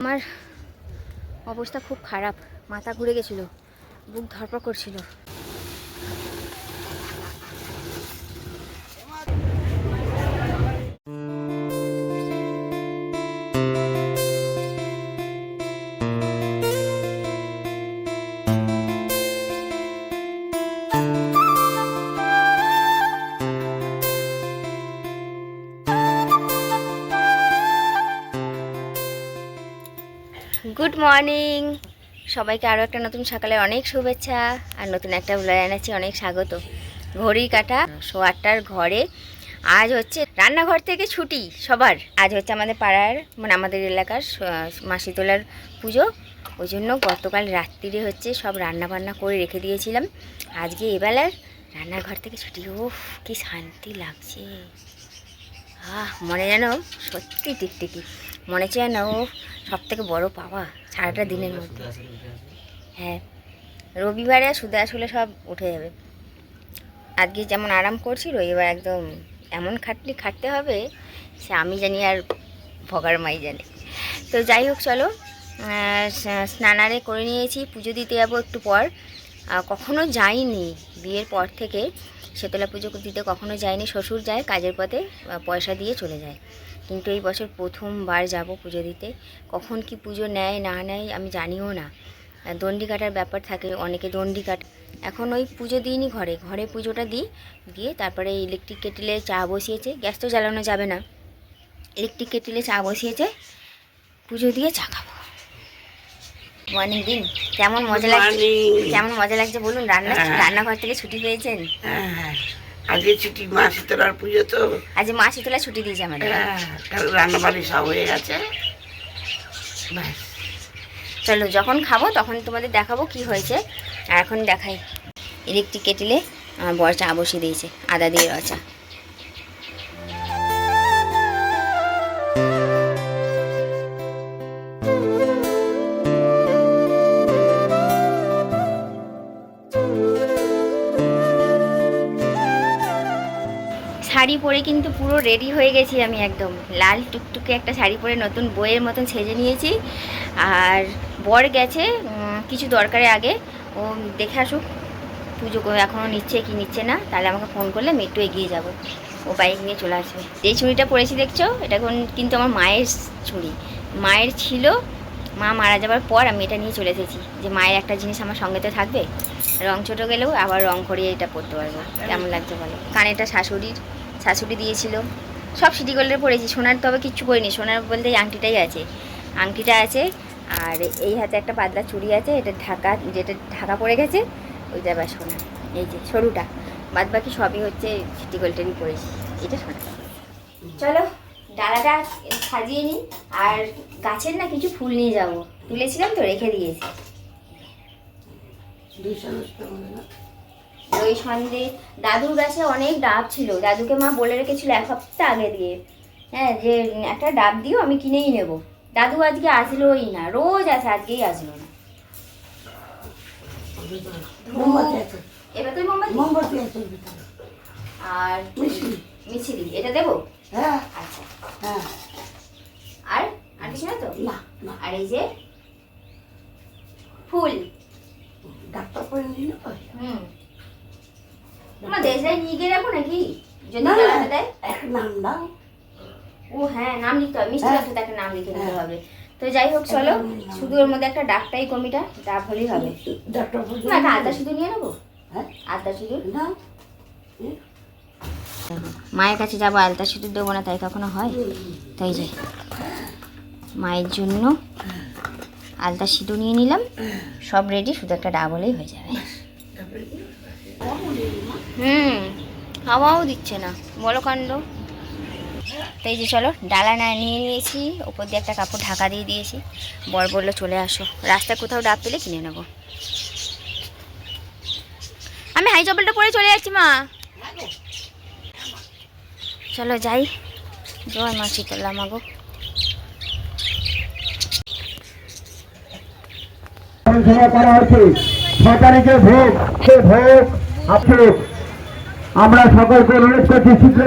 আমার অবস্থা খুব খারাপ, মাথা ঘুরে গেছিল, বুক ধরপড় করছিল। গুড মর্নিং সবাইকে, আরও একটা নতুন সকালে অনেক শুভেচ্ছা আর নতুন একটা ব্লগে জানাচ্ছি অনেক স্বাগত। ঘড়ি কাটা 8:15 ঘরে। আজ হচ্ছে রান্নাঘর থেকে ছুটি সবার। আজ হচ্ছে আমাদের পাড়ার মানে আমাদের এলাকার মাসি তোলার পুজো, ওই জন্য গতকাল রাত্রিরে হচ্ছে সব রান্না বান্না করে রেখে দিয়েছিলাম। আজকে এবেলার রান্নাঘর থেকে ছুটি। ওফ কি শান্তি লাগছে, মনে যেন সত্যি টিকটিকি, মনে হচ্ছে যেন ও সব থেকে বড়ো পাওয়া সারাটা দিনের মধ্যে। হ্যাঁ, রবিবারে সুদে আসলে সব উঠে যাবে। আজকে যেমন আরাম করছি, রবিবার একদম এমন খাটনি খাটতে হবে সে আমি জানি আর ভগার মাই জানে। তো যাই হোক, চলো স্নানারে করে নিয়েছি, পুজো দিতে যাবো একটু পর। কখনো যাইনি বিয়ের পর থেকে, শীতলা পুজো দিতে কখনো যায়নি। শ্বশুর যায় কাজের পথে, পয়সা দিয়ে চলে যায়, কিন্তু এই বছর প্রথমবার যাব পুজো দিতে। কখন কি পুজো নেয় না নেয় আমি জানিও না। দণ্ডি কাটার ব্যাপার থাকে, অনেকে দণ্ডি কাট। এখন ওই পুজো দিইনি, ঘরে ঘরে পুজোটা দিয়ে তারপরে ইলেকট্রিক কেটেলে চা বসিয়েছে, গ্যাস তো জ্বালানো যাবে না, ইলেকট্রিক কেটেলে চা বসিয়েছে, পুজো দিয়ে চা খাবো। মর্নিং দিন, কেমন মজা লাগছে, কেমন মজা লাগছে বলুন। রান্নাঘর থেকে ছুটি পেয়েছেন? আজকে ছুটি, মা শীতলার পুজো তো। আজ মা শীতলা ছুটি দিয়েছে আমাদের। রান্না বাড়ি সব হয়ে গেছে। চলো যখন খাবো তখন তোমাদের দেখাবো কি হয়েছে। আর এখন দেখাই, ইলেকট্রিক কেটেলে আমার বর চা বসিয়ে দিয়েছে, আদা দিয়ে রচা। শাড়ি পরে কিন্তু পুরো রেডি হয়ে গেছি আমি, একদম লাল টুকটুকে একটা শাড়ি পরে নতুন বইয়ের মতন সেজে নিয়েছি। আর বর গেছে কিছু দরকারে আগে, ও দেখে আসুক পুজো এখনও নিচ্ছে কি নিচ্ছে না, তাহলে আমাকে ফোন করলে আমি একটু এগিয়ে যাব, ও বাইক নিয়ে চলে আসবে। যেই ছুরিটা পরেছি দেখছো, এটা কিন্তু আমার মায়ের ছুরি, মায়ের ছিল, মা মারা যাবার পর আমি এটা নিয়ে চলে এসেছি, যে মায়ের একটা জিনিস আমার সঙ্গে তো থাকবে, রং ছোটো গেলেও আবার রং করিয়ে এটা পরতে পারবো। কেমন লাগছে বলো। কানেরটা শাশুড়ি দিয়েছিল, সব সিটি গোল্ডের পরেছি, সোনার তবে কিচ্ছু পরিনি, সোনার বলতে এই আংটিটাই আছে, আংটিটা আছে। আর এই হাতে একটা পাতলা চুড়ি আছে, এটা যেটা ঢাকা পড়ে গেছে, ওইটা আবার সোনা, এই যে সরুটা, বাদ বাকি সবই হচ্ছে সিটি গোল্ডেরই পরেছি, এটা সোনা। চলো ডালাটা সাজিয়ে নিই, আর গাছের না কিছু ফুল নিয়ে যাব, তুলেছিলাম তো রেখে দিয়েছি। ওই সন্ধে দাদুর গাছে অনেক ডাব ছিল, দাদুকে মা বলে রেখেছিল 1 সপ্তাহ আগে দিয়ে, হ্যাঁ, যে একটা ডাব দিও, আমি কিনেই নেব। দাদু আজকে আসলোই না, রোজ আসে, আজকেই আসলো না। এবার তুই মোমবাতি আর মিছিলি এটা দেবো। আচ্ছা, আর কিছু না তো? আর এই যে ফুল, ডাক্তার করে নিল। তোমার দেশটাই নিয়ে গিয়ে রাখো নাকি, যদি জ্বালাতে দেয়? নাম দাও। ও হ্যাঁ, নাম লিখতে হবে, মিষ্টি গাছটা একটা নাম লিখে দিতে হবে। তো যাই হোক, চলো শুধু ওর মধ্যে একটা ডাবটাই কমিটা, ডাব হলেই হবে। একটা আদা শুধু নিয়ে নেবো, আদা শুধু না, মায়ের কাছে যাবো, আলতা সিঁদুর দেবো না, তাই কখনো হয়? তাই যে মায়ের জন্য আলতা সিঁদুর নিয়ে নিলাম, সব রেডি, শুধু একটা ডাব হলেই হয়ে যাবে। হাওয়াও দিচ্ছে না, বলো কাণ্ড। তাই যে চলো ডালা নিয়ে নিয়েছি, ওপর দিয়ে একটা কাপড় ঢাকা দিয়ে দিয়েছি। বর বললো চলে আসো, রাস্তায় কোথাও ডাব পেলে কিনে নেবো। আমি হাই চপ্পলটা পরে চলে যাচ্ছি মা, চলো যাই। জয় মা শীতলা মাগো। আমরা সকলকে অনুরোধ করছি শীঘ্র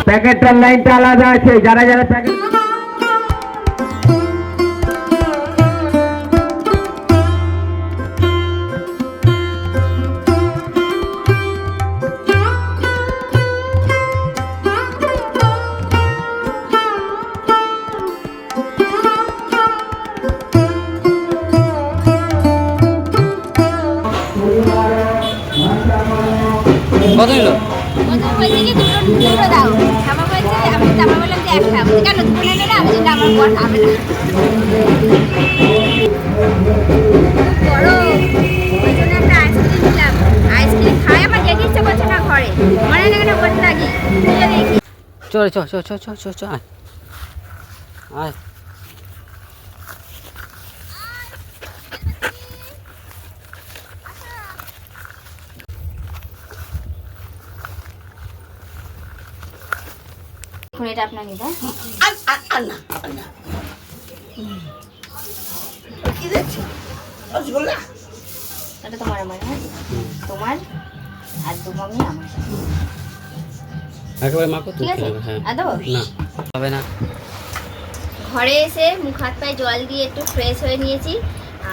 প্যাকেটটার লাইনটা আলাদা আছে, যারা যারা প্যাকেট কত নিল? প্রথম বলছি কি দুটো দাও, আমার বলছে আমি বললাম যে একটা, বলছে কেন দুটো নেবে না, আমি যেটা আমার বর খাবে না বড়, ওই জন্য একটা আইসক্রিম নিলাম। আইসক্রিম খাই আমার যেতে ইচ্ছে করছে না ঘরে, মনে না কেন বসে থাকি দেখি। চল চ চ চ চ চ চ আয় আয়। এখন এটা আপনার নিতে কি দেখছি রসগোল্লা? এটা তোমার আমার, হ্যাঁ তোমার আর দু মামি আমার, একেবারে মাখো তো। ঠিক আছে? হ্যাঁ আর দেবো? না হবে না। ঘরে এসে মুখ হাত পায়ে জল দিয়ে একটু ফ্রেশ হয়ে নিয়েছি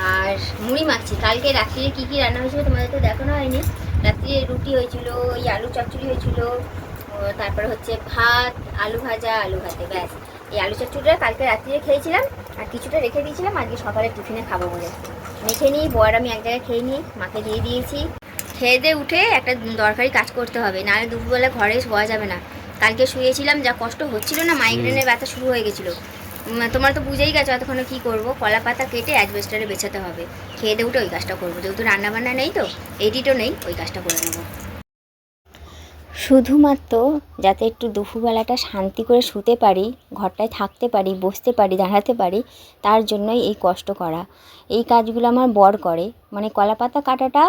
আর মুড়ি মাখছি। কালকে রাত্রিরে কী কী রান্না হয়েছিল তোমাদের তো দেখানো হয়নি। রাত্রিরে রুটি হয়েছিল, ওই আলু চচ্চড়ি হয়েছিল, তারপরে হচ্ছে ভাত, আলু ভাজা, আলু ভাতে, ব্যাস। এই আলু চচ্চড়িটা কালকে রাত্রিরে খেয়েছিলাম আর কিছুটা রেখে দিয়েছিলাম আজকে সকালে টিফিনে খাবো বলে। মেখে নিই, বর আমি এক জায়গায় খেয়ে নিই, মাকে দিয়ে দিয়েছি। খেয়ে দিয়ে উঠে একটা দরকারি কাজ করতে হবে, নাহলে দুপুরবেলা ঘরে শোয়া যাবে না। কালকে শুয়েছিলাম, যা কষ্ট হচ্ছিল না, মাইগ্রেনের ব্যথা শুরু হয়ে গেছিলো। তোমরা তো বুঝেই গেছো এতক্ষণে কী করবো, কলা পাতা কেটে অ্যাজবেস্টারে বেছাতে হবে। খেয়ে দিয়ে উঠে ওই কাজটা করবো, যেহেতু রান্নাবান্না নেই তো, এডিটও নেই, ওই কাজটা করে নেবো। শুধুমাত্র যাতে একটু দুপুরবেলাটা শান্তি করে শুতে পারি, ঘরটায় থাকতে পারি, বসতে পারি, দাঁড়াতে পারি, তার জন্যই এই কষ্ট করা। এই কাজগুলো আমার বর করে, মানে কলা পাতা কাটাটা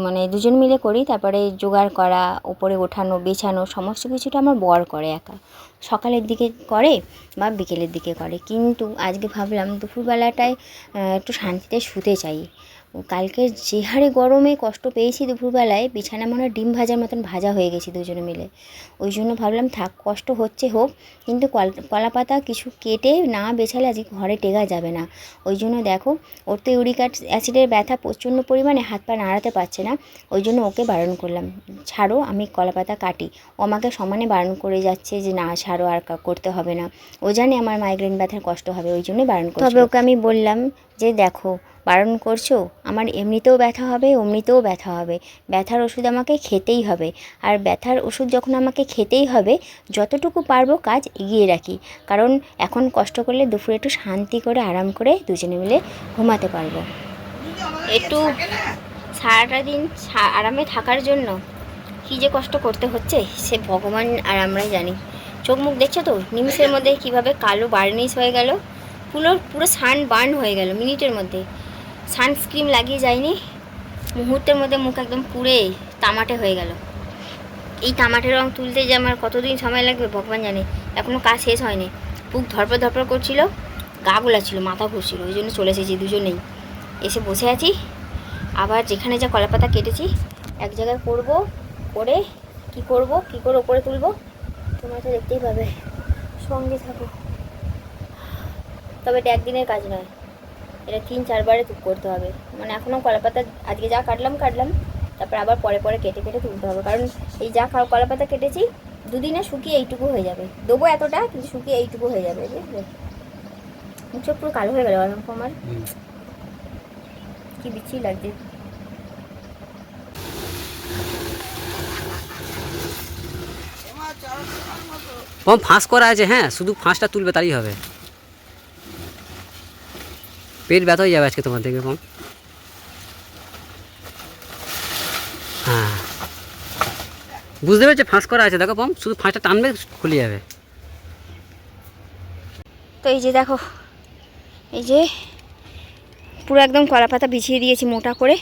মানে দুজন মিলে করি, তারপরে জোগাড় করা, ওপরে ওঠানো, বেছানো, সমস্ত কিছুটা আমার বর করে একা। সকালের দিকে করে বা বিকেলের দিকে করে, কিন্তু আজকে ভাবলাম দুপুরবেলাটায় একটু শান্তিতে শুতে চাই। কালকে যে হারে গরমে কষ্ট পেয়েছি দুপুরবেলায়, বিছানা মনে হয় ডিম ভাজার মতন ভাজা হয়ে গেছি দুজনে মিলে। ওই জন্য ভাবলাম থাক, কষ্ট হচ্ছে হোক, কিন্তু কলা পাতা কিছু কেটে না বেছালে আজকে ঘরে টেকা যাবে না। ওই জন্য দেখো, ওর তো ইউরিক অ্যাসিডের ব্যথা প্রচণ্ড পরিমাণে, হাত পা নাড়াতে পারছে না। ওই জন্য ওকে বারণ করলাম, ছাড়ো আমি কলা পাতা কাটি। ও আমাকে সমানে বারণ করে যাচ্ছে যে না ছাড়ো, আর করতে হবে না। ও জানে আমার মাইগ্রেন ব্যথার কষ্ট হবে, ওই জন্যই বারণ করছে। তবে ওকে আমি বললাম যে দেখো, বারণ করছো, আমার এমনিতেও ব্যথা হবে, অমনিতেও ব্যথা হবে, ব্যথার ওষুধ আমাকে খেতেই হবে। আর ব্যথার ওষুধ যখন আমাকে খেতেই হবে, যতটুকু পারবো কাজ এগিয়ে রাখি, কারণ এখন কষ্ট করলে দুপুরে একটু শান্তি করে আরাম করে দুজনে মিলে ঘুমাতে পারবো। একটু সারাটা দিন আরামে থাকার জন্য কী যে কষ্ট করতে হচ্ছে সে ভগবান আর আমরাই জানি। চোখ মুখ দেখছো তো নিমিষের মধ্যে কীভাবে কালো বার্নিশ হয়ে গেল, পুরো সানবার্ন হয়ে গেল মিনিটের মধ্যে। সানস্ক্রিন লাগিয়ে যায়নি, মুহূর্তের মধ্যে মুখ একদম পুড়ে তামাটে হয়ে গেল। এই তামাটে রং তুলতে যে আমার কতদিন সময় লাগবে ভগবান জানে, এখনও কাজ শেষ হয়নি। বুক ধরপড় ধরপড় করছিল, গা গোলাচ্ছিল, মাথা ঘুরছিল, ওই জন্য চলে এসেছি দুজনেই। এসে বসে আছি, আবার যেখানে যা কলা পাতা কেটেছি এক জায়গায় করবো, করে কি করব ওপরে তুলবো, তোমরা তো দেখতেই পাবে, সঙ্গে থাকো। তবে এটা একদিনের কাজ নয়, এটা 3-4 বারে করতে হবে। মানে এখনও কলা পাতা আজকে যা কাটলাম, তারপর আবার পরে কেটে তুলতে হবে, কারণ এই যা কলা পাতা কেটেছি দুদিনে শুকিয়ে এইটুকু হয়ে যাবে। দেবো এতটা, কিন্তু শুকিয়ে এইটুকু হয়ে যাবে, বুঝলে? মুখ চোখ পুরো কালো হয়ে গেল আমার, কি বিচ্ছিরি লাগছে। পম ফাঁস করা আছে, হ্যাঁ শুধু ফাঁসটা তুলবে তাই হবে। পেট ব্যথা হয়ে যাবে আজকে তোমার, দেখবে পম। হ্যাঁ বুঝতে পেরেছো, ফাঁস করা আছে, দেখো পম, শুধু ফাঁসটা টানবে খুলে যাবে। তো এই যে দেখো, এই যে পুরো একদম কলা পাতা বিছিয়ে দিয়েছি মোটা করে,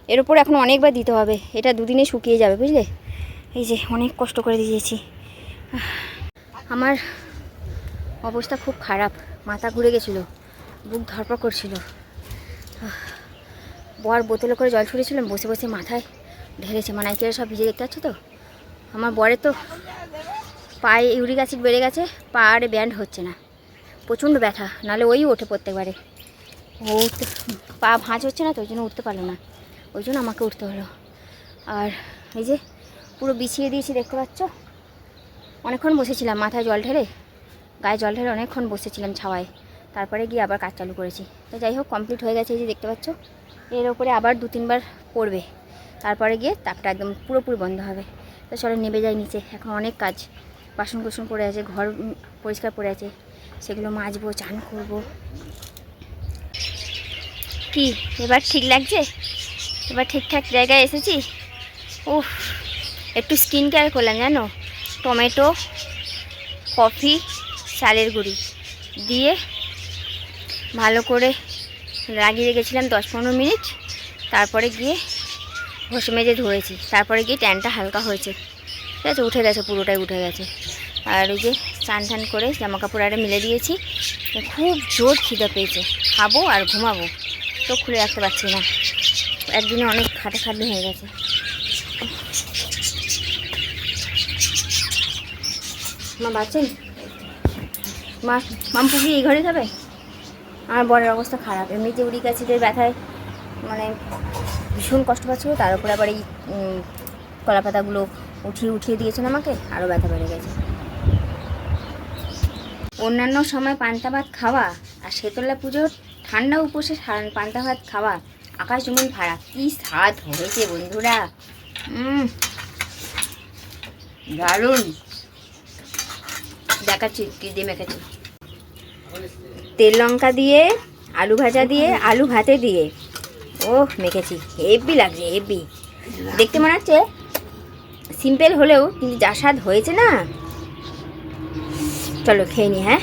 এর উপর এখন অনেকবার দিতে হবে, এটা দুদিনে শুকিয়ে যাবে, বুঝলে? এই যে অনেক কষ্ট করে দিয়েছি। আমার অবস্থা খুব খারাপ, মাথা ঘুরে গেছিলো, বুক ধরপড় করছিল। বর বোতলে করে জল ছুঁড়েছিলাম, বসে বসে মাথায় ঢেলেছে মানাইকের সব ভিজে, দেখতে পাচ্ছ তো। আমার বরের তো পায়ে ইউরিক অ্যাসিড বেড়ে গেছে, পায়ে ব্যান্ড হচ্ছে না, প্রচণ্ড ব্যথা, নাহলে ওই ওঠে প্রত্যেকবারে। ও উঠতে পা ভাঁজ হচ্ছে না তো, ওই জন্য উঠতে পারলো না, ওই জন্য আমাকে উঠতে হলো। আর এই যে পুরো বিছিয়ে দিয়েছি, দেখতে পাচ্ছ। অনেকক্ষণ বসেছিলাম মাথায় জল ঢেলে, গায়ে জল ঢেলে অনেকক্ষণ বসেছিলাম ছাওয়ায়, তারপরে গিয়ে আবার কাজ চালু করেছি। তো যাই হোক কমপ্লিট হয়ে গেছে, এই যে দেখতে পাচ্ছ। এর ওপরে আবার 2-3 বার পড়বে, তারপরে গিয়ে তাপটা একদম পুরোপুরি বন্ধ হবে। তো চলো নেমে যাই নিচে, এখন অনেক কাজ, বাসন কুসন পড়ে আছে, ঘর পরিষ্কার পড়ে আছে, সেগুলো মাজবো, চান করবো। কি এবার ঠিক লাগছে? এবার ঠিকঠাক জায়গায় এসেছি। উফ, একটু স্কিন কেয়ার করলাম জানো, টমেটো, কফি, চালের গুঁড়ি দিয়ে ভালো করে লাগিয়ে রেখেছিলাম 10-15 মিনিট, তারপরে গিয়ে ঘষে মেজে ধুয়েছি, তারপরে গিয়ে ট্যানটা হালকা হয়েছে, ঠিক আছে, উঠে গেছে, পুরোটাই উঠে গেছে। আর ওই যে স্নান টান করে জামা কাপড় আরে মিলে দিয়েছি। খুব জোর খিদে পেয়েছে, খাবো আর ঘুমাবো, চোখ খুলে রাখতে পারছি না, একদিনে অনেক খাটাখাটনি হয়ে গেছে। মা বাচ্চেন, মাম্পু কি এই ঘরে যাবে? আমার বরের অবস্থা খারাপ, এমনিতে ইউরিক অ্যাসিডের ব্যথায় মানে ভীষণ কষ্ট পাচ্ছিল, তার উপরে আবার এই কলা পাতাগুলো উঠিয়ে দিয়েছেন আমাকে, আরও ব্যথা বেড়ে গেছে। অন্যান্য সময় পান্তা ভাত খাওয়া আর শীতলা পুজোর ঠান্ডা উপসে পান্তা ভাত খাওয়া আকাশ জমিন ফারাক। কী স্বাদ হয়েছে বন্ধুরা, দারুণ। দেখাচ্ছি কী দিয়ে মেখেছি, তেল লঙ্কা দিয়ে, আলু ভাজা দিয়ে, আলু ভাতে দিয়ে, ও মেখেছি, হেভি লাগছে, হেভি। দেখতে মনে হচ্ছে সিম্পল হলেও কিন্তু যা স্বাদ হয়েছে না। চলো খেয়ে নি। হ্যাঁ,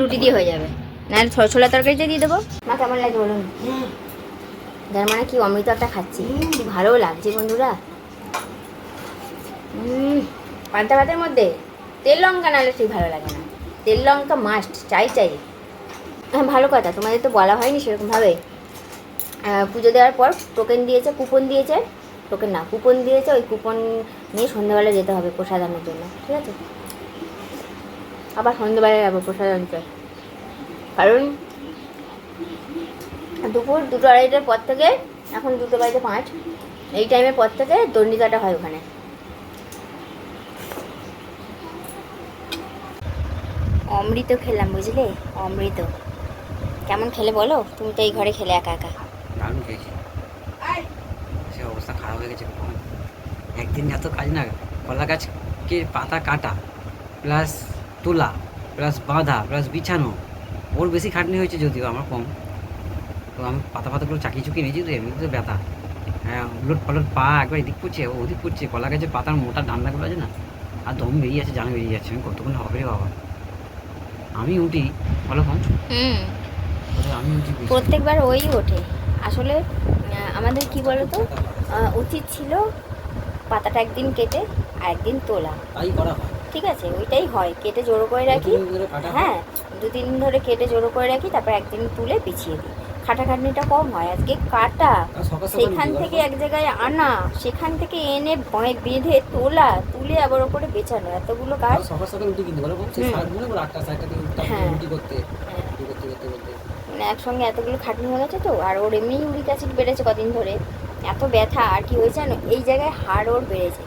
রুটি দিয়ে হয়ে যাবে, নাহলে ছোলা তরকারিতে দিয়ে দেবো। মা কেমন লাগে বলুন? যার মানে কি অমৃত একটা খাচ্ছি, কি ভালো লাগছে বন্ধুরা। পান্তা ভাতের মধ্যে তেল লঙ্কা নাহলে ঠিক ভালো লাগে না, তেল লঙ্কা মাস্ট, চাই। হ্যাঁ ভালো কথা, তোমাদের তো বলা হয়নি সেরকমভাবে। পুজো দেওয়ার পর টোকেন দিয়েছে, কুপন দিয়েছে, টোকেন না কুপন দিয়েছে, ওই কুপন নিয়ে সন্ধ্যাবেলা যেতে হবে প্রসাদ আনার জন্য, ঠিক আছে। আবার সন্ধ্যাবেলায় যাবো প্রসাদ আনতে, কারণ দুপুর 2-2:30টার পর থেকে, এখন 2:05, এই টাইমের পর থেকে দণ্ডিকাটা হয় ওখানে। অমৃত খেলাম বুঝলে, অমৃত। কেমন খেলে বলো, তুমি তো এই ঘরে খেলে একা একা। দারুণ খেয়েছি, সে অবস্থা খারাপ হয়ে গেছে। একদিন এত কাজ না, কলা গাছকে পাতা কাটা প্লাস তোলা প্লাস বাঁধা প্লাস বিছানো, ওর বেশি খাটনি হয়েছে, যদিও আমার কম। তো আমি পাতাগুলো চাকিয়ে চুকিয়ে নিয়েছি, তো এমনিতে ব্যথা, হ্যাঁ, উলট পালট পা একবার এদিক পড়ছে ওদিক পড়ছে, কলা গাছের পাতার মোটা ডান্ডাগুলো আছে না, আর দম বেরিয়ে আছে, জানা বেরিয়ে যাচ্ছে। আমি কতক্ষণ হবে রে বাবা, আমি উঠি বলো কম, আমি উঠি প্রত্যেকবার ওই ওঠে। আসলে আমাদের কি বলতো, উচিত ছিল পাতাটা একদিন কেটে আর একদিন তোলা, তাই করা হয়, ঠিক আছে, ওইটাই হয়, কেটে জড়ো করে রাখি। হ্যাঁ, 2-3 দিন ধরে কেটে জড়ো করে রাখি, তারপর একদিন তুলে পিছিয়ে দিই, খাটাখাটনিটা কম হয়। আজকে কাটা, সেখান থেকে এক জায়গায় আনা, সেখান থেকে এনে বেঁধে তোলা, তুলে আবার ওপরে বেচানো, এতগুলো কাজ। মানে একসঙ্গে এতগুলো খাটনি হয়ে গেছে তো। আর ওর এমনি ইউরিক অ্যাসিড বেড়েছে কদিন ধরে, এত ব্যথা। আর কি হয়েছে জানো, এই জায়গায় হাড় ওর বেড়েছে,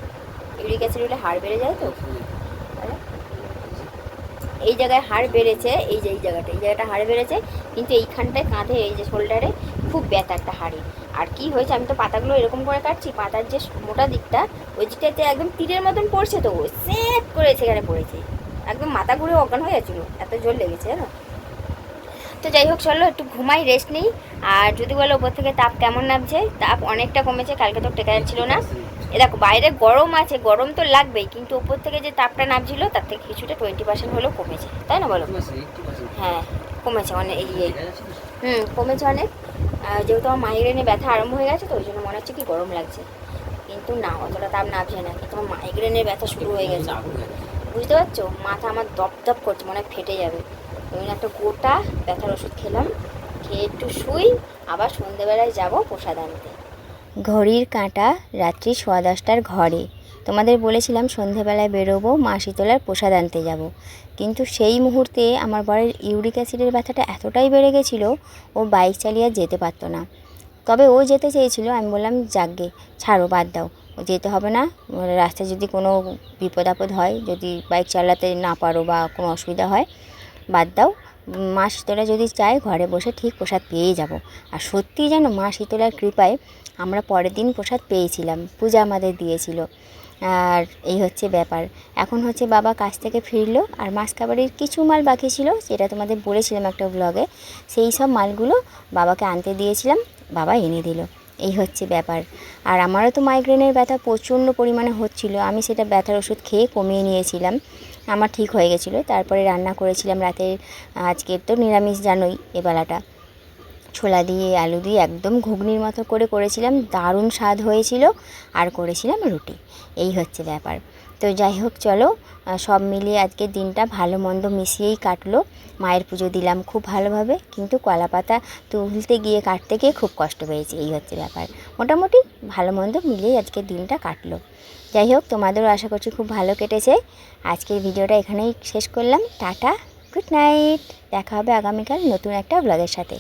ইউরিক অ্যাসিড হলে হাড় বেড়ে যায় তো, এই জায়গায় হাড় বেড়েছে, এই জায়গাটা হাড় বেড়েছে, কিন্তু এইখানটায় কাঁধে, এই যে শোল্ডারে খুব ব্যথা একটা হাড়ে। আর কি হয়েছে, আমি তো পাতাগুলো এরকম করে কাটছি, পাতার যে মোটা দিকটা, ওই দিকটাতে একদম তীরের মতন পড়ছে, তো সেট করে সেখানে পড়েছে, একদম মাথা ঘুরে অজ্ঞান হয়ে যাচ্ছিলো, এত জোর লেগেছে জানো। তো যাই হোক চলো একটু ঘুমাই, রেস্ট নিই। আর যদি বলো ওপর থেকে তাপ কেমন নামছে, তাপ অনেকটা কমেছে, কালকে তো টেকা যাচ্ছিল না। এ দেখো বাইরে গরম আছে, গরম তো লাগবেই, কিন্তু ওপর থেকে যে তাপটা নামছিল তার থেকে কিছুটা 20% হলেও কমেছে, তাই না বলো? হ্যাঁ কমেছে অনেক, কমেছে অনেক। যেহেতু আমার মাইগ্রেনে ব্যথা আরম্ভ হয়ে গেছে, তো ওই জন্য মনে হচ্ছে কি গরম লাগছে, কিন্তু না, অতটা তাপ নামছে না, কিন্তু আমার মাইগ্রেনের ব্যথা শুরু হয়ে গেছে, বুঝতে পারছো? মাথা আমার দপ করছে, মনে হয় ফেটে যাবে। ওই একটা গোটা ব্যথার ওষুধ খেলাম, খেয়ে একটু শুই, আবার সন্ধ্যেবেলায় যাবো প্রসাদ আনতে। ঘড়ির কাঁটা রাত্রি 10:15 ঘরে। তোমাদের বলেছিলাম সন্ধেবেলায় বেরোবো, মা শীতলার প্রসাদ আনতে যাব। কিন্তু সেই মুহূর্তে আমার বরের ইউরিক অ্যাসিডের ব্যথাটা এতটাই বেড়ে গেছিলো, ও বাইক চালিয়ে আর যেতে পারতো না। তবে ও যেতে চেয়েছিল, আমি বললাম যাকগে ছাড়ো, বাদ দাও, ও যেতে হবে না। রাস্তায় যদি কোনো বিপদ আপদ হয়, যদি বাইক চালাতে না পারো বা কোনো অসুবিধা হয়, বাদ দাও। মা শীতলা যদি চায় ঘরে বসে ঠিক প্রসাদ পেয়ে যাব। আর সত্যিই যেন মা শীতলার কৃপায় আমরা পরের দিন প্রসাদ পেয়েছিলাম, পূজা আমাদের দিয়েছিল। আর এই হচ্ছে ব্যাপার। এখন হচ্ছে বাবা কাজ থেকে ফিরলো, আর মাছ কাবারির কিছু মাল বাকি ছিল, সেটা তোমাদের বলেছিলাম একটা ব্লগে। সেই সব মালগুলো বাবাকে আনতে দিয়েছিলাম, বাবা এনে দিল। এই হচ্ছে ব্যাপার। আর আমারও তো মাইগ্রেনের ব্যথা প্রচণ্ড পরিমাণে হচ্ছিল, আমি সেটা ব্যথার ওষুধ খেয়ে কমিয়ে নিয়েছিলাম, আমার ঠিক হয়ে গেছিলো। তারপরে রান্না করেছিলাম রাতে, আজকের তো নিরামিষ জানোই, এবেলাটা ছোলা দিয়ে আলু দিয়ে একদম ঘুগনির মতো করে করেছিলাম, দারুণ স্বাদ হয়েছিল। আর করেছিলাম রুটি। এই হচ্ছে ব্যাপার। তো যাই হোক, চলো, সব মিলিয়ে আজকের দিনটা ভালো মন্দ মিশিয়েই কাটলো। মায়ের পুজো দিলাম খুব ভালোভাবে, কিন্তু কলা পাতা তুলতে গিয়ে কাটতে গিয়ে খুব কষ্ট পেয়েছি। এই হচ্ছে ব্যাপার। মোটামুটি ভালো মন্দ মিলিয়েই আজকের দিনটা কাটলো। যাই হোক, তোমাদেরও আশা করছি খুব ভালো কেটেছে। আজকের ভিডিওটা এখানেই শেষ করলাম। Tata, good night. দেখা হবে আগামীকাল নতুন একটা ব্লগের সাথে।